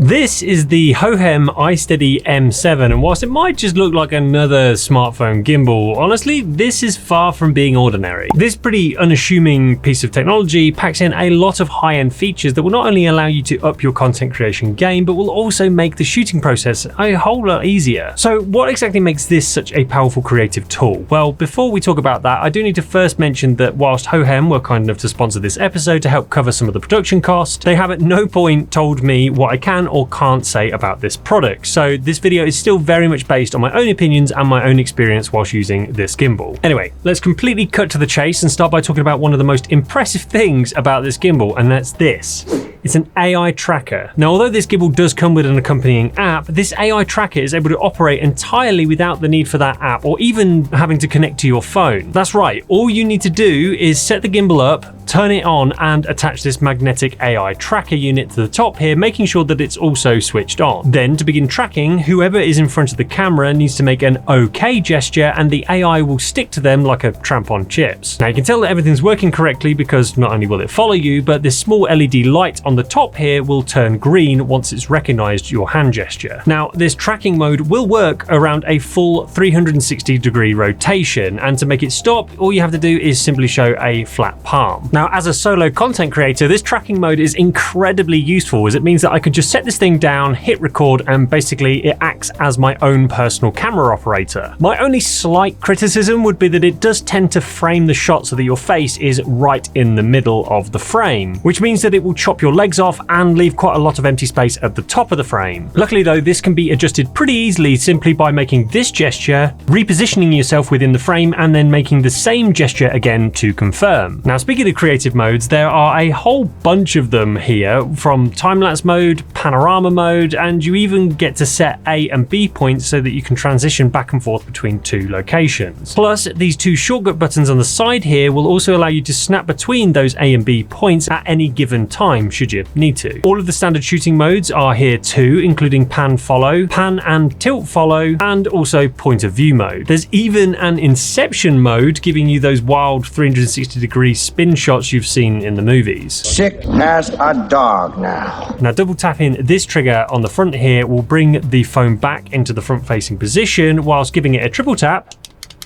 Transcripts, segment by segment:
This is the Hohem iSteady M7, and whilst it might just look like another smartphone gimbal, honestly, this is far from being ordinary. This pretty unassuming piece of technology packs in a lot of high-end features that will not only allow you to up your content creation game, but will also make the shooting process a whole lot easier. So what exactly makes this such a powerful creative tool? Well, before we talk about that, I do need to first mention that whilst Hohem were kind enough to sponsor this episode to help cover some of the production costs, they have at no point told me what I can or can't say about this product. So this video is still very much based on my own opinions and my own experience whilst using this gimbal. Anyway, let's completely cut to the chase and start by talking about one of the most impressive things about this gimbal, and that's this. It's an AI tracker. Now, although this gimbal does come with an accompanying app, this AI tracker is able to operate entirely without the need for that app or even having to connect to your phone. That's right, all you need to do is set the gimbal up, turn it on, and attach this magnetic AI tracker unit to the top here, making sure that it's also switched on. Then, to begin tracking, whoever is in front of the camera needs to make an OK gesture, and the AI will stick to them like a tramp on chips. Now, you can tell that everything's working correctly because not only will it follow you, but this small LED light on the top here will turn green once it's recognized your hand gesture. Now, this tracking mode will work around a full 360-degree rotation, and to make it stop, all you have to do is simply show a flat palm. Now, as a solo content creator, this tracking mode is incredibly useful, as it means that I could just set this thing down, hit record, and basically it acts as my own personal camera operator. My only slight criticism would be that it does tend to frame the shot so that your face is right in the middle of the frame, which means that it will chop your legs off and leave quite a lot of empty space at the top of the frame. Luckily though, this can be adjusted pretty easily simply by making this gesture, repositioning yourself within the frame, and then making the same gesture again to confirm. Now, speaking of creative modes, there are a whole bunch of them here, from time-lapse mode, panorama mode, and you even get to set A and B points so that you can transition back and forth between two locations. Plus, these two shortcut buttons on the side here will also allow you to snap between those A and B points at any given time, should you need to. All of the standard shooting modes are here too, including pan follow, pan and tilt follow, and also point of view mode. There's even an inception mode, giving you those wild 360-degree spin shots you've seen in the movies. Sick as a dog now. Now, double tapping this trigger on the front here will bring the phone back into the front-facing position, whilst giving it a triple tap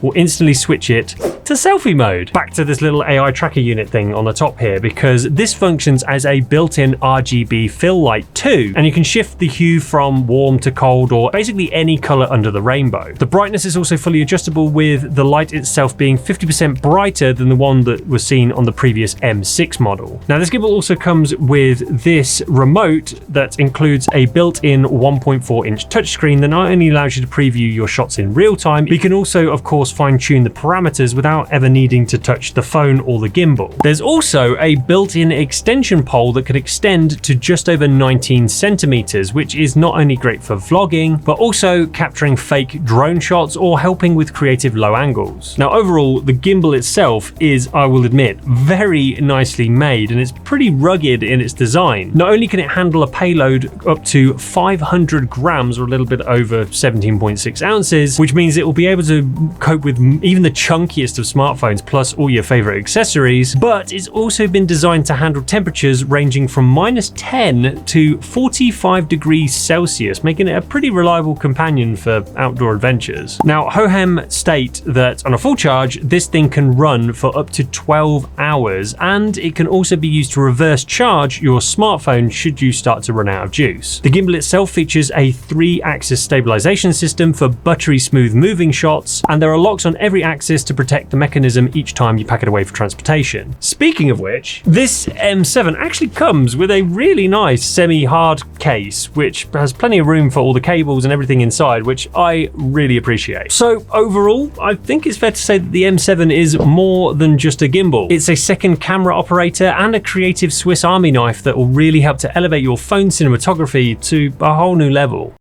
will instantly switch it to selfie mode. Back to this little AI tracker unit thing on the top here, because this functions as a built-in RGB fill light too, and you can shift the hue from warm to cold or basically any color under the rainbow. The brightness is also fully adjustable, with the light itself being 50% brighter than the one that was seen on the previous M6 model. Now, this gimbal also comes with this remote that includes a built-in 1.4-inch touchscreen that not only allows you to preview your shots in real time, but you can also, of course, fine-tune the parameters without ever needing to touch the phone or the gimbal. There's also a built-in extension pole that can extend to just over 19 centimeters, which is not only great for vlogging, but also capturing fake drone shots or helping with creative low angles. Now, overall, the gimbal itself is, I will admit, very nicely made, and it's pretty rugged in its design. Not only can it handle a payload up to 500 grams, or a little bit over 17.6 ounces, which means it will be able to cope with even the chunkiest of smartphones, plus all your favorite accessories, but it's also been designed to handle temperatures ranging from -10 to 45 degrees Celsius, making it a pretty reliable companion for outdoor adventures. Now, Hohem state that on a full charge, this thing can run for up to 12 hours, and it can also be used to reverse charge your smartphone should you start to run out of juice. The gimbal itself features a 3-axis stabilization system for buttery smooth moving shots, and there are locks on every axis to protect the mechanism each time you pack it away for transportation. Speaking of which, this M7 actually comes with a really nice semi-hard case, which has plenty of room for all the cables and everything inside, which I really appreciate. So overall, I think it's fair to say that the M7 is more than just a gimbal. It's a second camera operator and a creative Swiss Army knife that will really help to elevate your phone cinematography to a whole new level.